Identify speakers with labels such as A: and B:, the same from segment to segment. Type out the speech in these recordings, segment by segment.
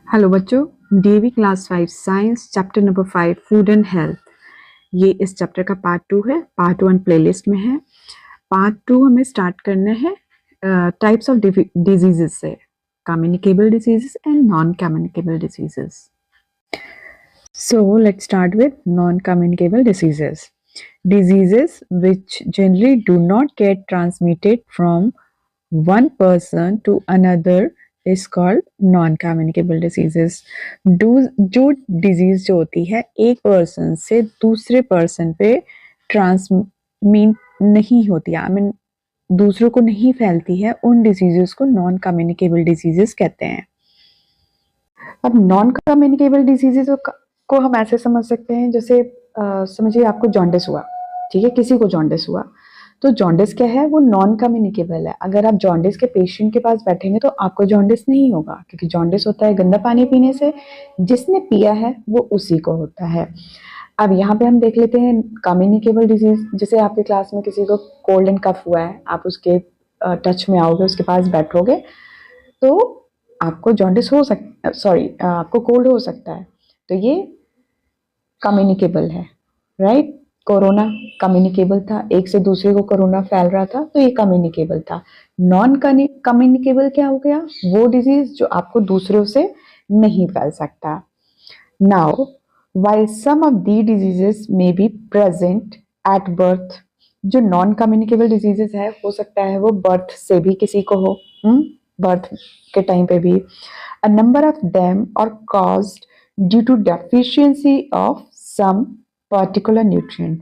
A: Hello बच्चों, DV class 5 science chapter number 5 food and health. ये इस चैप्टर का पार्ट 2 है। पार्ट 1 प्लेलिस्ट में है। पार्ट 2 हमें स्टार्ट करना है टाइप्स ऑफ डिजीजेस से, communicable diseases and non communicable diseases. So let's start with non-communicable diseases. Diseases which generally do not get transmitted from one person to another is called non-communicable diseases. जो disease जो होती है एक person से दूसरे person पे transmit नहीं होती है, आई मीन दूसरों को नहीं फैलती है, उन डिजीजेस को नॉन कम्युनिकेबल डिजीजेस कहते हैं। अब नॉन कम्युनिकेबल डिजीजेस को हम ऐसे समझ सकते हैं, जैसे समझिए आपको जॉन्डिस हुआ, ठीक है, किसी को जॉन्डिस हुआ, तो जॉन्डिस क्या है, वो नॉन कम्युनिकेबल है। अगर आप जॉन्डिस के पेशेंट के पास बैठेंगे तो आपको जॉन्डिस नहीं होगा, क्योंकि जॉन्डिस होता है गंदा पानी पीने से, जिसने पिया है वो उसी को होता है। अब यहाँ पे हम देख लेते हैं कम्युनिकेबल डिजीज। जैसे आपके क्लास में किसी को कोल्ड एंड कफ हुआ है, आप उसके टच में आओगे, उसके पास बैठोगे, तो आपको जॉन्डिस हो सकता, सॉरी, आपको कोल्ड हो सकता है, तो ये कम्युनिकेबल है, राइट। कोरोना कम्युनिकेबल था, एक से दूसरे को कोरोना फैल रहा था, तो ये कम्युनिकेबल था। नॉन कम्युनिकेबल क्या हो गया, वो डिजीज जो आपको दूसरों से नहीं फैल सकता। Now while some of the diseases may be present at birth, जो नॉन कम्युनिकेबल डिजीजेस है, हो सकता है वो बर्थ से भी किसी को हो, बर्थ के टाइम पे भी। A number of them are caused due to deficiency of some particular nutrient.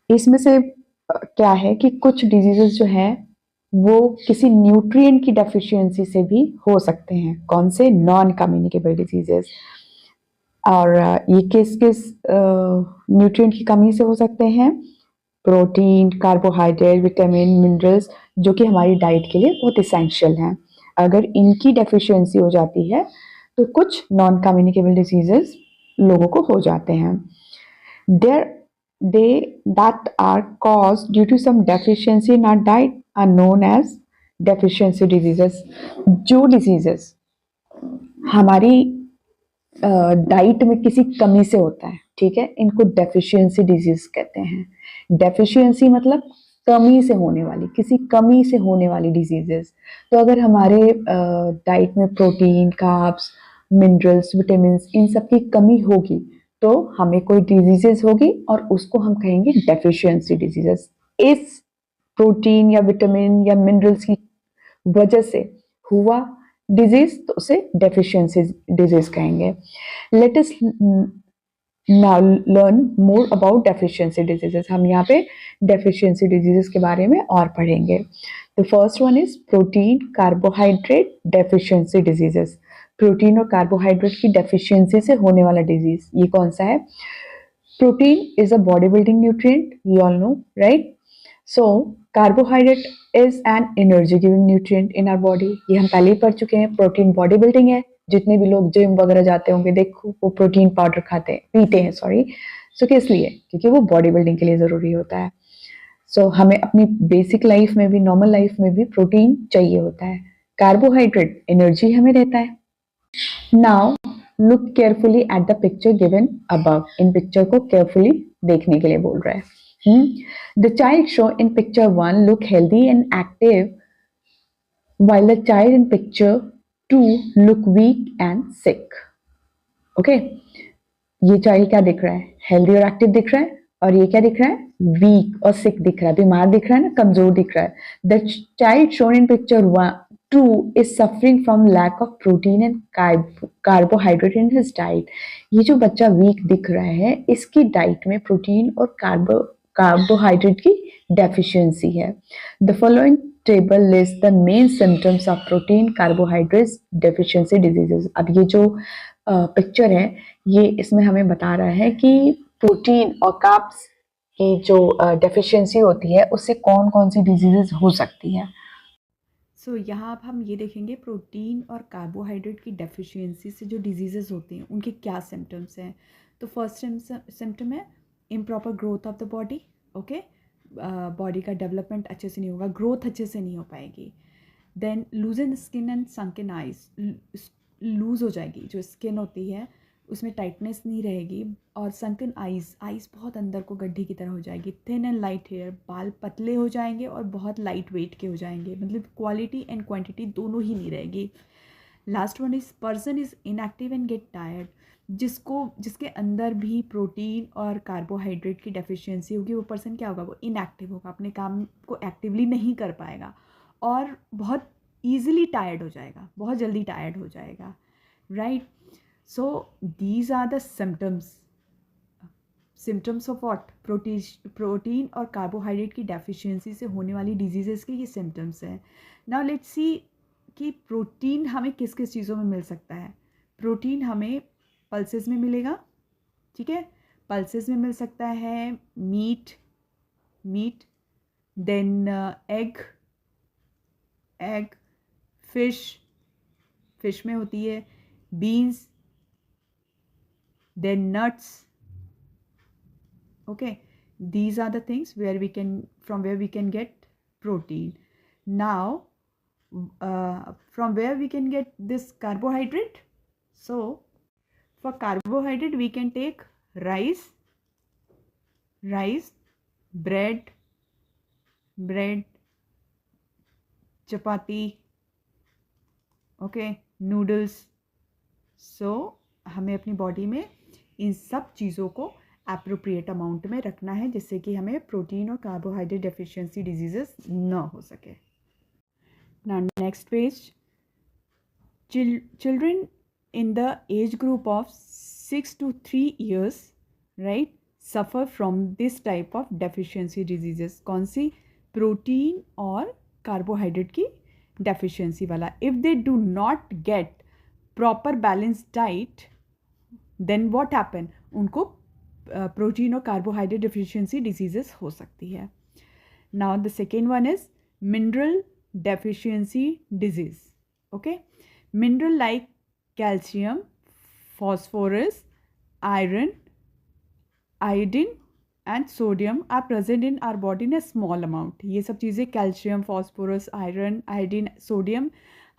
A: इसमें से क्या है कि कुछ डिजीजेस जो हैं वो किसी न्यूट्रिएंट की डेफिशिएंसी से भी हो सकते हैं। कौन से? Non communicable diseases. और ये किस किस न्यूट्रिएंट की कमी से हो सकते हैं? प्रोटीन, कार्बोहाइड्रेट, विटामिन, मिनरल्स, जो कि हमारी डाइट के लिए बहुत इसेंशियल हैं। अगर इनकी डेफिशिएंसी हो जाती है तो कुछ नॉन कम्युनिकेबल डिजीजेस लोगों को हो जाते हैं। There they that are caused due to some deficiency in our diet are known as deficiency diseases. जो डिजीजेस हमारी डाइट में किसी कमी से होता है, ठीक है, इनको डेफिशिएंसी डिजीज कहते हैं। डेफिशिएंसी मतलब कमी से होने वाली, किसी कमी से होने वाली डिजीजेस। तो अगर हमारे डाइट में प्रोटीन, कार्ब्स, मिनरल्स, विटामिन, इन सब की कमी होगी तो हमें कोई डिजीजेस होगी और उसको हम कहेंगे डेफिशिएंसी डिजीजेस। इस प्रोटीन या विटामिन या मिनरल्स की वजह से हुआ डिजीज तो उसे डेफिशिएंसी डिजीज कहेंगे। Let us now learn more about deficiency diseases. हम यहाँ पे डेफिशिएंसी डिजीजेस के बारे में और पढ़ेंगे। The first one is protein carbohydrate deficiency diseases. Protein और कार्बोहाइड्रेट की डेफिशिएंसी से होने वाला डिजीज ये कौन सा है? Protein is a body building nutrient, we all know, right. So carbohydrate is an energy giving nutrient in our body. ये हम पहले ही पढ़ चुके हैं। प्रोटीन बॉडी बिल्डिंग है। जितने भी लोग जिम वगैरह जाते होंगे, देखो वो प्रोटीन पाउडर खाते हैं, पीते हैं, सॉरी। सो किस लिए? क्योंकि वो बॉडी बिल्डिंग के लिए जरूरी होता है। सो हमें अपनी बेसिक लाइफ में भी, नॉर्मल लाइफ में भी प्रोटीन चाहिए होता है। कार्बोहाइड्रेट एनर्जी हमें देता है। Now look carefully at the picture given above. In picture को केयरफुली देखने के लिए बोल रहा है। The child show in picture 1 look healthy and active, while the child in picture 2 look weak and sick. Okay, ये चाइल्ड क्या दिख रहा है? हेल्दी और एक्टिव दिख रहा है। और ये क्या दिख रहा है? वीक और सिक दिख रहा है, बीमार दिख रहा है ना, कमजोर दिख रहा है। The child shown in picture 2 is suffering from lack of protein and carbohydrate in his diet. ये जो बच्चा वीक दिख रहा है, इसकी डाइट में प्रोटीन और कार्बोहाइड्रेट की डेफिशिएंसी है। The following table list the main symptoms of protein carbohydrate deficiency diseases. अब ये जो पिक्चर है, ये इसमें हमें बता रहा है कि प्रोटीन और कार्ब्स की जो डेफिशिएंसी होती है उससे कौन कौन सी डिजीजेस हो सकती है। सो यहाँ अब हम ये देखेंगे प्रोटीन और कार्बोहाइड्रेट की डेफिशिएंसी से जो डिजीजेस होती हैं उनके क्या सिम्टम्स हैं। तो फर्स्ट सिम्टम है improper growth of the body. Okay, body का डेवलपमेंट अच्छे से नहीं होगा, ग्रोथ अच्छे से नहीं हो पाएगी। Then loosen skin and sunken eyes, loose हो जाएगी, जो स्किन होती है उसमें टाइटनेस नहीं रहेगी, और सनकन आइज़ बहुत अंदर को गड्ढे की तरह हो जाएगी। थिन एंड लाइट हेयर, बाल पतले हो जाएंगे और बहुत लाइट वेट के हो जाएंगे, मतलब क्वालिटी एंड क्वांटिटी दोनों ही नहीं रहेगी। Last one is person is inactive and get tired, जिसके अंदर भी प्रोटीन और कार्बोहाइड्रेट की डेफिशिएंसी होगी, वो पर्सन क्या होगा, वो इनएक्टिव होगा, अपने काम को एक्टिवली नहीं कर पाएगा और बहुत ईजिली टायर्ड हो जाएगा, बहुत जल्दी टायर्ड हो जाएगा, right. So these are the symptoms of what, protein और कार्बोहाइड्रेट की डेफिशिएंसी से होने वाली डिजीज़ेस के ये सिम्टम्स हैं। नाउ लेट्स सी कि प्रोटीन हमें किस किस चीज़ों में मिल सकता है। प्रोटीन हमें पल्सेस में मिलेगा, ठीक है, पल्सेस में मिल सकता है, मीट, देन एग, फिश में होती है, beans, then nuts, okay, these are the things from where we can get protein. Now from where we can get this carbohydrate? So for carbohydrate we can take rice, bread, chapati, okay, noodles. So हमें अपनी body में इन सब चीज़ों को appropriate amount में रखना है, जिससे कि हमें प्रोटीन और कार्बोहाइड्रेट डेफिशिएंसी डिजीजेस न हो सके। Now next page, children in the age group of 6 to 3 years, right, suffer from this type of deficiency diseases. कौन सी? प्रोटीन और कार्बोहाइड्रेट की डेफिशिएंसी वाला। If they do not get proper balance diet, then what happen, उनको protein और carbohydrate deficiency diseases हो सकती है। Now the second one is mineral deficiency disease, okay. Mineral like calcium, phosphorus, iron, iodine and sodium are present in our body in a small amount. ये सब चीज़ें calcium, phosphorus, iron, iodine, sodium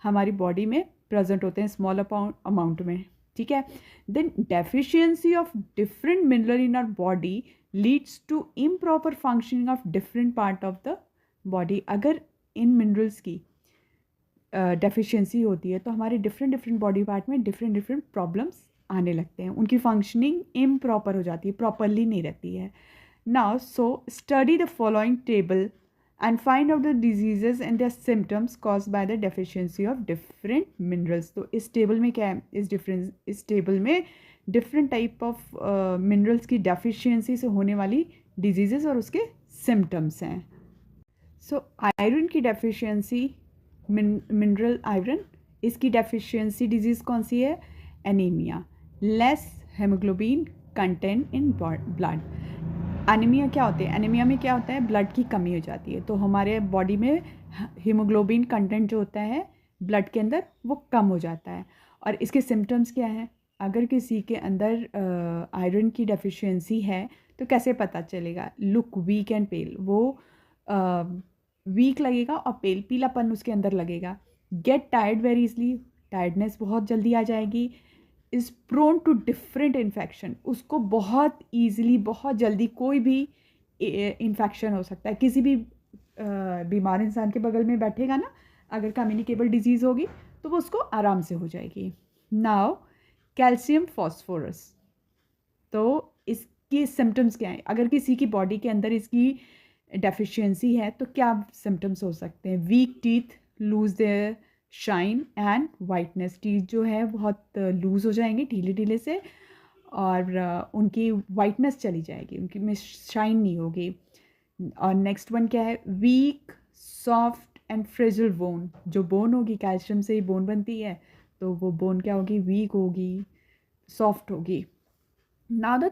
A: हमारी body में present होते हैं small amount में, ठीक है। Then deficiency of different mineral in our body leads to improper functioning of different part of the body. अगर इन मिनरल्स की डेफिशिएंसी होती है तो हमारे डिफरेंट बॉडी पार्ट में डिफरेंट प्रॉब्लम्स आने लगते हैं, उनकी फंक्शनिंग इम्प्रॉपर हो जाती है, प्रॉपरली नहीं रहती है। Now so study the following table and find out the diseases and the symptoms cause by the deficiency of different minerals. तो इस टेबल में क्या है, इस टेबल में डिफरेंट टाइप ऑफ मिनरल्स की डेफिशिएंसी से होने वाली डिजीजेस और उसके सिम्टम्स हैं। सो आयरन की डेफिशिएंसी, मिनरल आयरन, इसकी डेफिशिएंसी डिजीज़ कौन सी है? Anaemia, less haemoglobin content in blood. Anaemia क्या होते हैं? एनीमिया में क्या होता है, ब्लड की कमी हो जाती है, तो हमारे बॉडी में हीमोग्लोबिन कंटेंट जो होता है ब्लड के अंदर वो कम हो जाता है। और इसके सिम्टम्स क्या हैं? अगर किसी के अंदर आयरन की डेफिशिएंसी है तो कैसे पता चलेगा? लुक वीक एंड पेल, वो वीक लगेगा और पेल, पीलापन उसके अंदर लगेगा। Get tired very easily, tiredness बहुत जल्दी आ जाएगी। Is prone to different infection, उसको बहुत ईजिली, बहुत जल्दी कोई भी इन्फेक्शन हो सकता है। किसी भी बीमार इंसान के बगल में बैठेगा ना, अगर कम्युनिकेबल डिजीज़ होगी तो वो उसको आराम से हो जाएगी। नाउ कैल्शियम फॉस्फोरस, तो इसके सिम्टम्स क्या हैं? अगर किसी की बॉडी के अंदर इसकी डेफिशिएंसी है तो क्या सिम्टम्स हो सकते हैं? Weak teeth, loose their shine and whiteness, teeth जो है बहुत लूज़ हो जाएंगे ढीले से, और उनकी वाइटनेस चली जाएगी, उनकी में शाइन नहीं होगी। और नेक्स्ट वन क्या है? वीक, सॉफ्ट एंड फ्रेजिल बोन, जो बोन होगी, कैल्शियम से ही बोन बनती है, तो वो बोन क्या होगी? वीक होगी, सॉफ्ट होगी। Now the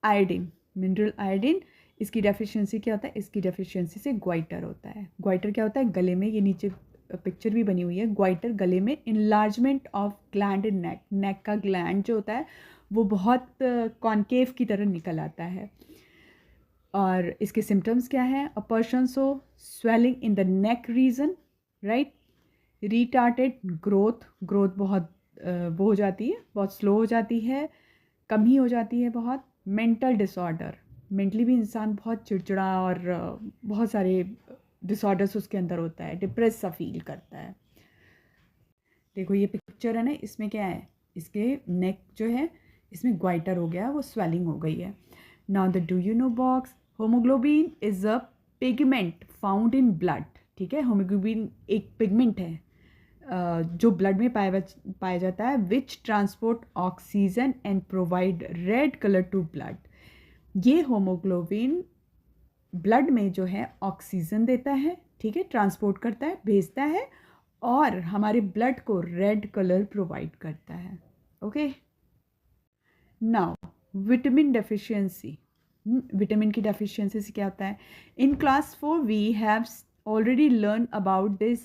A: iodine, mineral iodine, इसकी डेफिशिएंसी क्या होता है? इसकी डेफिशिएंसी से ग्वाइटर होता है। ग्वाइटर क्या होता है? गले में, ये नीचे पिक्चर भी बनी हुई है, ग्वाइटर गले में इनलार्जमेंट ऑफ ग्लैंड इन नेक, नेक का ग्लैंड जो होता है वो बहुत कॉन्केव की तरह निकल आता है। और इसके सिम्टम्स क्या हैं? A person so swelling in the neck region, right, retarded growth, बहुत वो हो जाती है, बहुत स्लो हो जाती है, कम ही हो जाती है बहुत। मेंटल डिसऑर्डर, मेंटली भी इंसान बहुत चिड़चिड़ा और बहुत सारे डिसऑर्डर्स उसके अंदर होता है, डिप्रेस सा फील करता है। देखो ये पिक्चर है ना, इसमें क्या है, इसके नेक जो है इसमें ग्वाइटर हो गया, वो स्वेलिंग हो गई है। Now the do you know box, haemoglobin is a pigment found in blood. ठीक है, होमोग्लोबिन एक पिगमेंट है जो ब्लड में पाया जाता है, which transport oxygen and provide red colour to blood. ये होमोग्लोबिन ब्लड में जो है ऑक्सीजन देता है, ठीक है, ट्रांसपोर्ट करता है, भेजता है, और हमारे ब्लड को रेड कलर प्रोवाइड करता है। Okay, now vitamin deficiency. Vitamin की डेफिशिएंसी से क्या होता है? In class 4 we have already learn about this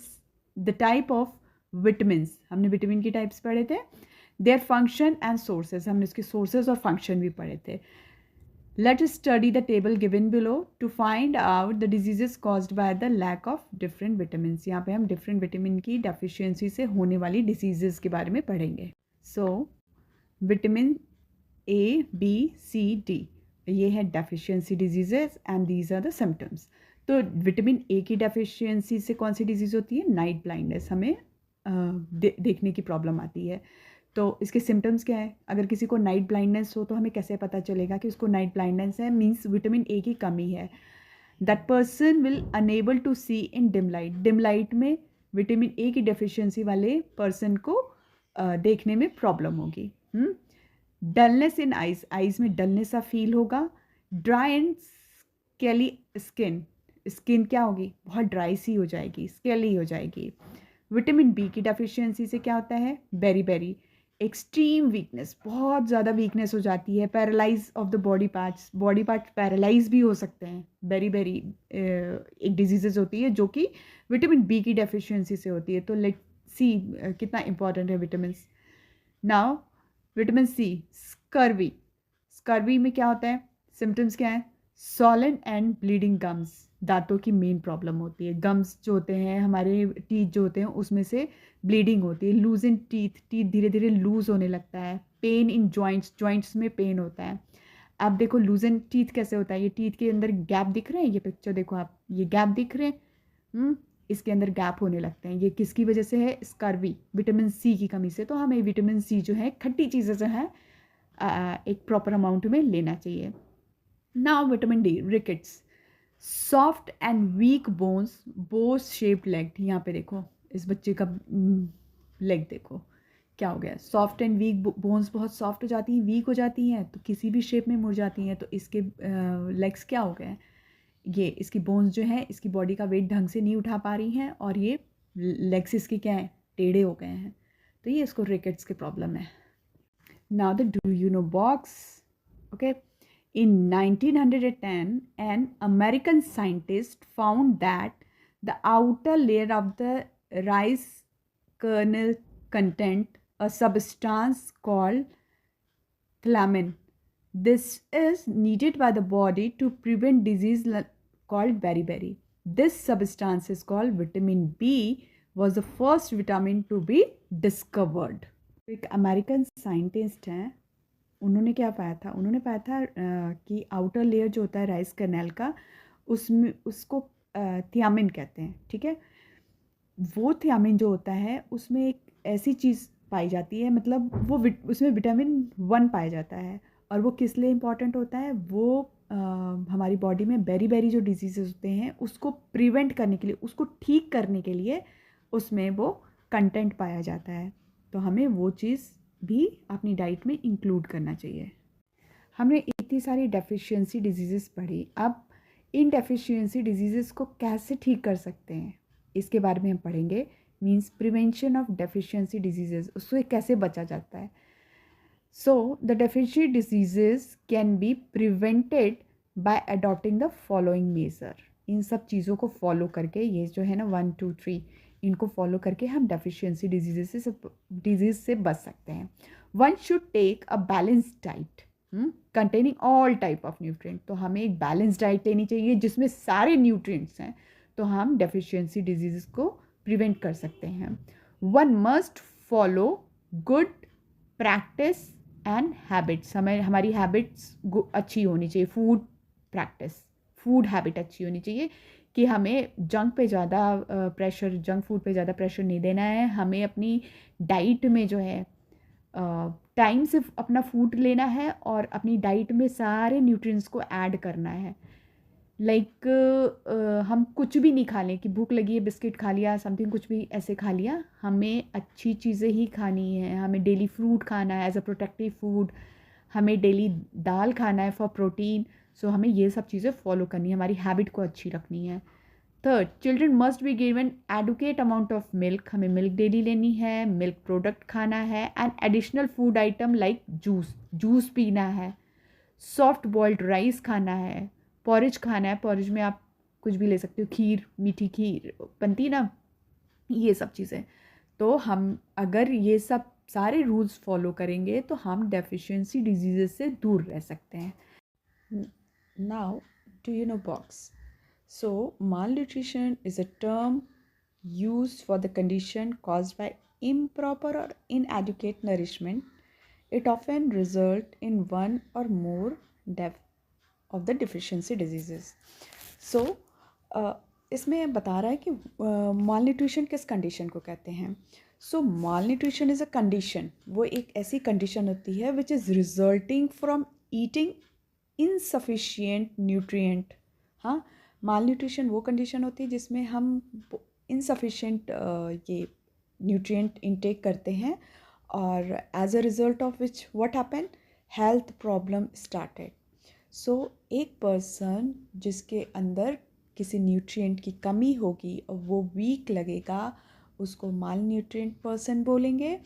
A: the type of vitamins. हमने विटामिन की टाइप्स पढ़े थे, देयर फंक्शन एंड सोर्सेज, हमने उसके सोर्सेज और फंक्शन भी पढ़े थे। Let us study the table given below to find out the diseases caused by the lack of different vitamins. यहाँ पे हम different vitamin की deficiency से होने वाली diseases के बारे में पढ़ेंगे. So, vitamin A, B, C, D ये है deficiency diseases and these are the symptoms. तो विटामिन ए की डेफिशिएंसी से कौन सी डिजीज़ होती है? नाइट ब्लाइंडनेस, हमें देखने की प्रॉब्लम आती है। तो इसके सिम्टम्स क्या है? अगर किसी को नाइट ब्लाइंडनेस हो तो हमें कैसे पता चलेगा कि उसको नाइट ब्लाइंडनेस है? मीन्स विटामिन ए की कमी है। That person will unable to see in dim light. Dim light में विटामिन ए की डेफिशिएंसी वाले पर्सन को देखने में प्रॉब्लम होगी। डलनेस इन आइज, आइज में डलनेस सा फील होगा। Dry and scaly skin, skin क्या होगी? बहुत ड्राई सी हो जाएगी, स्केली हो जाएगी। विटामिन बी की डेफिशिएंसी से क्या होता है? बेरी बेरी, एक्सट्रीम वीकनेस, बहुत ज़्यादा वीकनेस हो जाती है। Paralyse of the body parts, body part paralyse भी हो सकते हैं। बेरी बेरी एक डिजीजेज होती है जो कि विटामिन बी की डेफिशिएंसी से होती है। तो लेट सी कितना इंपॉर्टेंट है vitamin. Now vitamin C, scurvy. Scurvy में क्या होता है? सिम्टम्स क्या है? सॉलन एंड ब्लीडिंग गम्स, दांतों की मेन प्रॉब्लम होती है। गम्स जो होते हैं, हमारे टीथ जो होते हैं, उसमें से ब्लीडिंग होती है। लूज इन टीथ, टीथ धीरे धीरे लूज होने लगता है। पेन इन जॉइंट्स, जॉइंट्स में पेन होता है। अब देखो लूज इन टीथ कैसे होता है? ये टीथ के अंदर गैप दिख रहे हैं, ये पिक्चर देखो आप, ये गैप दिख रहे हैं, इसके अंदर गैप होने लगते हैं। ये किसकी वजह से है? स्कर्वी, विटामिन सी की कमी से। तो हमें विटामिन सी जो है, खट्टी चीज़ें जो है एक प्रॉपर अमाउंट में लेना चाहिए। Now vitamin D, rickets, soft and weak bones, bow shaped leg. यहाँ पे देखो इस बच्चे का लेग देखो क्या हो गया? सॉफ्ट एंड वीक बोन्स बहुत सॉफ्ट हो जाती हैं, वीक हो जाती हैं, तो किसी भी शेप में मुड़ जाती हैं। तो इसके लेग्स क्या हो गए? ये इसकी बोन्स जो है, इसकी बॉडी का वेट ढंग से नहीं उठा पा रही हैं, और ये लेग्स इसके क्या हैं? टेढ़े हो गए हैं। तो ये इसको रिकेट्स की प्रॉब्लम है। Now the do you know box. Okay, in 1910, an American scientist found that the outer layer of the rice kernel contained a substance called thiamine. This is needed by the body to prevent disease called beriberi. This substance is called vitamin B, was the first vitamin to be discovered. एक American scientist हैं, उन्होंने क्या पाया था? उन्होंने पाया था कि आउटर लेयर जो होता है राइस कर्नेल का, उसमें उसको थियामिन कहते हैं। ठीक है, वो थियामिन जो होता है उसमें एक ऐसी चीज़ पाई जाती है, मतलब वो उसमें विटामिन 1 पाया जाता है। और वो किस लिए इम्पॉर्टेंट होता है? वो हमारी बॉडी में बेरी बेरी जो डिजीज़ेज होते हैं उसको प्रिवेंट करने के लिए, उसको ठीक करने के लिए उसमें वो कंटेंट पाया जाता है। तो हमें वो चीज़ भी अपनी डाइट में इंक्लूड करना चाहिए। हमने इतनी सारी डेफिशिएंसी डिजीज़ेस पढ़ी, अब इन डेफिशिएंसी डिजीज़ेस को कैसे ठीक कर सकते हैं इसके बारे में हम पढ़ेंगे। Means prevention of deficiency diseases, उससे कैसे बचा जाता है। So the deficiency diseases can be prevented by adopting the following measure. इन सब चीज़ों को फॉलो करके, ये जो है ना 1 2 3, इनको फॉलो करके हम डेफिशिएंसी डिजीज़ से बच सकते हैं। One should take a balance diet containing all type of nutrient. तो हमें एक बैलेंस डाइट लेनी चाहिए जिसमें सारे न्यूट्रिएंट्स हैं, तो हम डेफिशिएंसी डिजीज़ को प्रिवेंट कर सकते हैं। One must follow
B: good practice and habits, हमें हमारी हैबिट्स अच्छी होनी चाहिए. फूड प्रैक्टिस, फूड हैबिट अच्छी होनी चाहिए कि हमें जंक पे ज़्यादा प्रेशर, जंक फूड पे ज़्यादा प्रेशर नहीं देना है. हमें अपनी डाइट में जो है टाइम से अपना फूड लेना है और अपनी डाइट में सारे न्यूट्रिएंट्स को ऐड करना है. लाइक हम कुछ भी नहीं खा लें कि भूख लगी है बिस्किट खा लिया, समथिंग कुछ भी ऐसे खा लिया. हमें अच्छी चीज़ें ही खानी है. हमें डेली फ्रूट खाना है एज अ प्रोटेक्टिव फूड. हमें डेली दाल खाना है फॉर प्रोटीन. सो हमें ये सब चीज़ें फॉलो करनी है, हमारी हैबिट को अच्छी रखनी है. Third, children must be given adequate amount of milk. हमें मिल्क डेली लेनी है, मिल्क प्रोडक्ट खाना है and additional food item like juice, juice पीना है. सॉफ्ट बॉइल्ड राइस खाना है, पॉरेज खाना है. पॉरेज में आप कुछ भी ले सकते हो, खीर, मीठी खीर बनती ना, ये सब चीज़ें. तो हम अगर ये सब सारे रूल्स फॉलो करेंगे तो हम डेफिशिएंसी डिजीज़ से दूर रह सकते हैं.
A: Now, do you know box? So, malnutrition is a term used for the condition caused by improper or inadequate nourishment. It often results in one or more of the deficiency diseases. So, इसमें बता रहा है कि malnutrition किस condition को कहते हैं. सो malnutrition is a condition, वो एक ऐसी कंडीशन होती है which is resulting from eating insufficient nutrient. हाँ, माल न्यूट्रिशन वो कंडीशन होती है जिसमें हम इनसफिशिएंट ये न्यूट्रिएंट इनटेक करते हैं और as a result of which what happen, health problem started. So एक पर्सन जिसके अंदर किसी न्यूट्रिएंट की कमी होगी और वो वीक लगेगा, उसको माल न्यूट्रिएंट पर्सन बोलेंगे.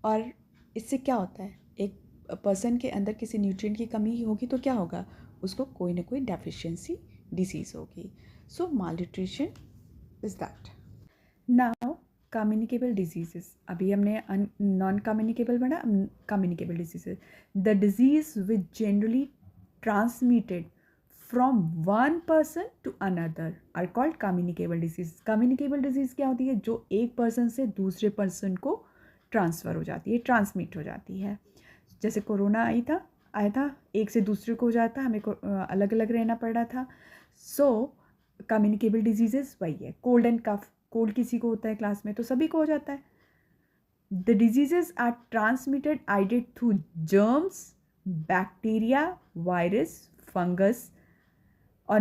A: और इससे क्या होता है, एक पर्सन के अंदर किसी न्यूट्रिएंट की कमी होगी तो क्या होगा, उसको कोई ना कोई डेफिशिएंसी डिसीज़ होगी. So malnutrition is that.
B: Now communicable diseases, अभी हमने नॉन कम्युनिकेबल पढ़ा, communicable diseases. The disease which generally transmitted from one person to another are called communicable disease. Communicable disease क्या होती है, जो एक पर्सन से दूसरे पर्सन को ट्रांसफ़र हो जाती है, ट्रांसमिट हो जाती है. जैसे कोरोना आया था, एक से दूसरे को हो जाता, हमें अलग अलग रहना पड़ रहा था. सो कम्युनिकेबल डिजीजेस वही है. कोल्ड एंड कफ, कोल्ड किसी को होता है क्लास में तो सभी को हो जाता है. The diseases are transmitted either through germs, bacteria, virus, fungus और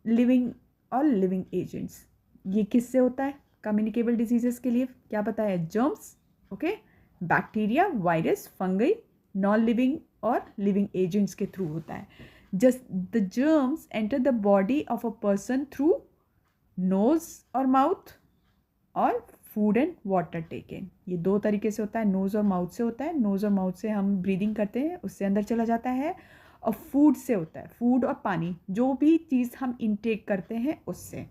B: लिविंग एजेंट्स. ये किससे होता है कम्युनिकेबल डिजीजेस के लिए, क्या पता है, germs, okay, bacteria, virus, fungi, non living और लिविंग एजेंट्स के थ्रू होता है. Just the germs enter the body of a person through nose और माउथ और फूड एंड वाटर टेकन. ये दो तरीके से होता है, नोज़ और माउथ से होता है. नोज़ और माउथ से हम ब्रीदिंग करते हैं, उससे अंदर चला जाता है. और फूड से होता है, फूड और पानी, जो भी चीज़ हम इनटेक करते हैं उससे.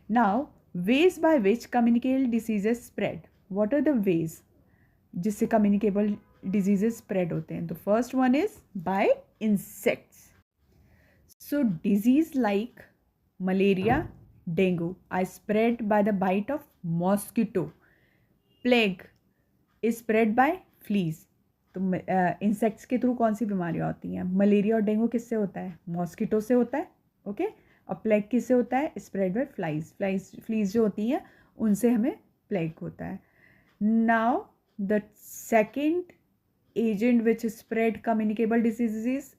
B: Now ways by which communicable diseases spread. What are the ways जिससे कम्युनिकेबल डिजीजेज स्प्रेड होते हैं. The first one is by insects. So disease like malaria, dengue are spread by the bite of mosquito. Plague is spread by fleas. तो insects के through कौन सी बीमारियाँ होती हैं, malaria और डेंगू किससे होता है, मॉस्किटो से होता है, ओके. और प्लेग किससे होता है, स्प्रेड बाय फ्लीज जो होती हैं उनसे हमें प्लेग होता है. Now the second agent which spread communicable diseases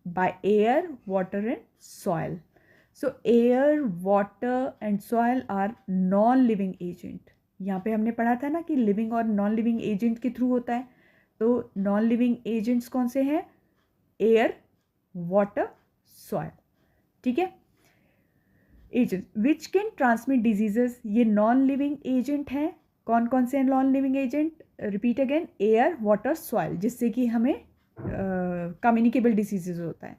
B: by air, water and soil. So air, water and soil are non living agent. यहाँ पे हमने पढ़ा था ना कि लिविंग और नॉन लिविंग एजेंट के थ्रू होता है. तो नॉन लिविंग एजेंट्स कौन से हैं, एयर, वाटर, सॉयल, ठीक है. Agent which can transmit diseases, ये नॉन लिविंग एजेंट हैं. कौन कौन से हैं non living agent, repeat again, air, water, soil, जिससे कि हमें कम्युनिकेबल डिजीजेज होता है.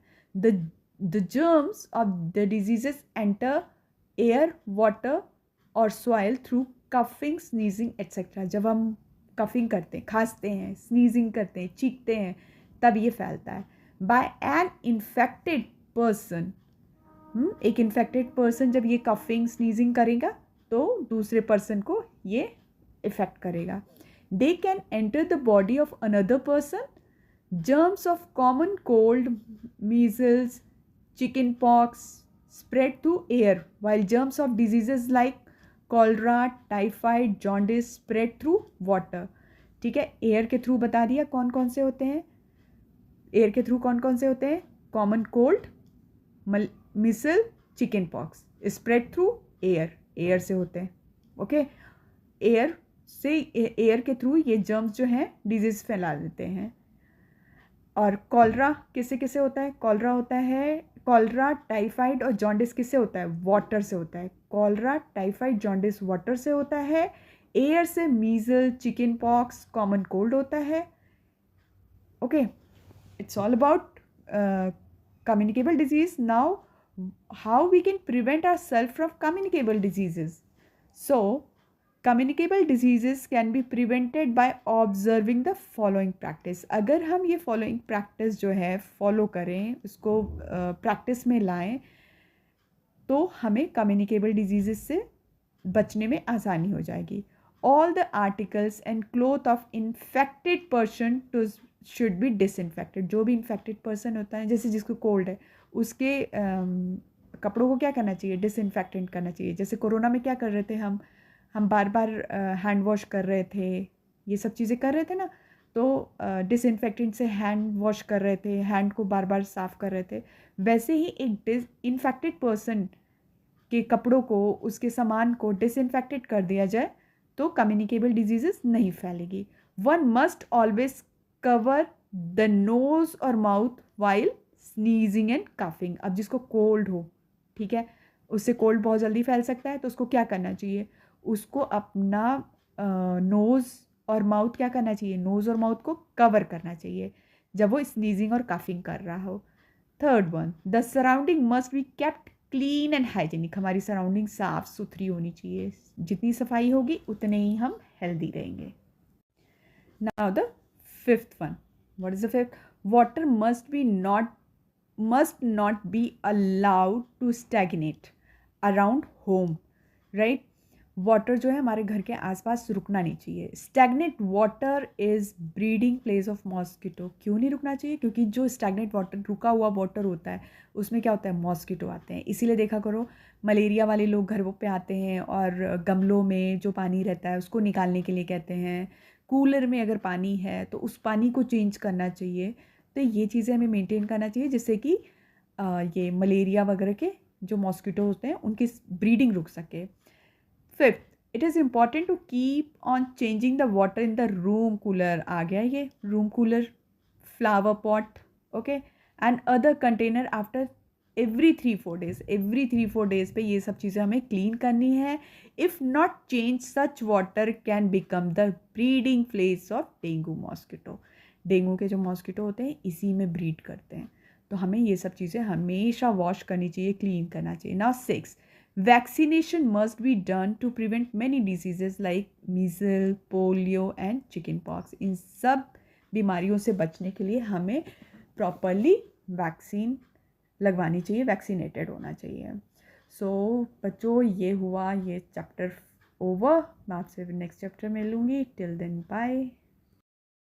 B: The germs of the diseases enter air, water और soil through coughing, sneezing etc. जब हम कफिंग करते हैं, खांसते हैं, स्नीजिंग करते हैं, चीखते हैं, तब ये फैलता है. By an infected person, एक इन्फेक्टेड पर्सन जब ये कफिंग, स्नीजिंग करेगा तो दूसरे पर्सन को ये इफेक्ट करेगा. they can enter the body of another person. Germs of common cold, measles, chickenpox spread through air, while germs of diseases like cholera, typhoid, jaundice spread through water. ठीक है, air के through बता दिया कौन कौन से होते हैं. एयर के थ्रू कौन कौन से होते हैं? Common cold, measles, chicken pox spread through air, air से होते हैं. ओके, एयर से, एयर के थ्रू ये जर्म्स जो हैं डिजीज़ फैला देते हैं. और कॉलरा किससे किससे होता है? कॉलरा होता है, कॉलरा, टाइफाइड और जॉन्डिस किससे होता है? वाटर से होता है. कॉलरा, टाइफाइड, जॉन्डिस वाटर से होता है. एयर से मीजल, चिकन पॉक्स, कॉमन कोल्ड होता है. Okay, it's all about communicable disease. Now, how we can prevent ourselves from communicable diseases? So, communicable diseases can be prevented by observing the following practice. अगर हम ये following practice जो है follow करें, उसको practice में लाएं, तो हमें communicable diseases से बचने में आसानी हो जाएगी. All the articles and cloth of infected person to should be disinfected. जो भी infected person होता है, जैसे जिसको cold है, उसके कपड़ों को क्या करना चाहिए? डिसइंफेक्टेंट करना चाहिए. जैसे कोरोना में क्या कर रहे थे हम बार बार हैंड वॉश कर रहे थे, ये सब चीज़ें कर रहे थे ना, तो डिसइंफेक्टेंट से हैंड वॉश कर रहे थे, हैंड को बार बार साफ़ कर रहे थे. वैसे ही एक इन्फेक्टेड पर्सन के कपड़ों को, उसके सामान को डिसइंफेक्टेड कर दिया जाए तो कम्युनिकेबल डिजीजेस नहीं फैलेगी. One must always cover the nose और mouth while sneezing and coughing. अब जिसको कोल्ड हो, ठीक है, उससे कोल्ड बहुत जल्दी फैल सकता है, तो उसको क्या करना चाहिए? उसको अपना नोज़ और माउथ क्या करना चाहिए? नोज़ और माउथ को कवर करना चाहिए जब वो स्नीजिंग और कफिंग कर रहा हो. Third one, the surrounding must be kept clean and hygienic. हमारी सराउंडिंग साफ़ सुथरी होनी चाहिए. जितनी सफाई होगी उतने ही हम हेल्दी रहेंगे. Now the fifth one, what is the fifth? Water must not be allowed to stagnate around home, right? Water जो है हमारे घर के आसपास रुकना नहीं चाहिए. Stagnate water is breeding place of mosquito. क्यों नहीं रुकना चाहिए? क्योंकि जो स्टैगनेट वाटर, रुका हुआ वाटर होता है, उसमें क्या होता है? मॉस्किटो आते हैं. इसीलिए देखा करो, मलेरिया वाले लोग घरों पे आते हैं और गमलों में जो पानी रहता है उसको निकालने के लिए कहते हैं. कूलर में अगर पानी है तो उस पानी को चेंज करना चाहिए. तो ये चीज़ें हमें मेंटेन करना चाहिए जिससे कि ये मलेरिया वगैरह के जो मॉस्किटो होते हैं उनकी ब्रीडिंग रुक सके. Fifth, it is important to keep on changing the water in the room cooler. आ गया ये room cooler, flower pot, okay, and other container after every 3-4 days. Every 3-4 days पे ये सब चीज़ें हमें क्लीन करनी है. If not change, such water can become the breeding place of dengue mosquito. Dengue के जो मॉस्किटो होते हैं इसी में ब्रीड करते हैं. तो हमें ये सब चीज़ें हमेशा वॉश करनी चाहिए, क्लीन करना चाहिए. Now 6, vaccination must be done to prevent many diseases like measles, polio and chicken pox. इन सब बीमारियों से बचने के लिए हमें प्रॉपरली वैक्सीन लगवानी चाहिए, वैक्सीनेटेड होना चाहिए. सो बच्चों, ये हुआ ये चैप्टर ओवर. मैं आपसे नेक्स्ट चैप्टर में मिलूँगी. Till then bye.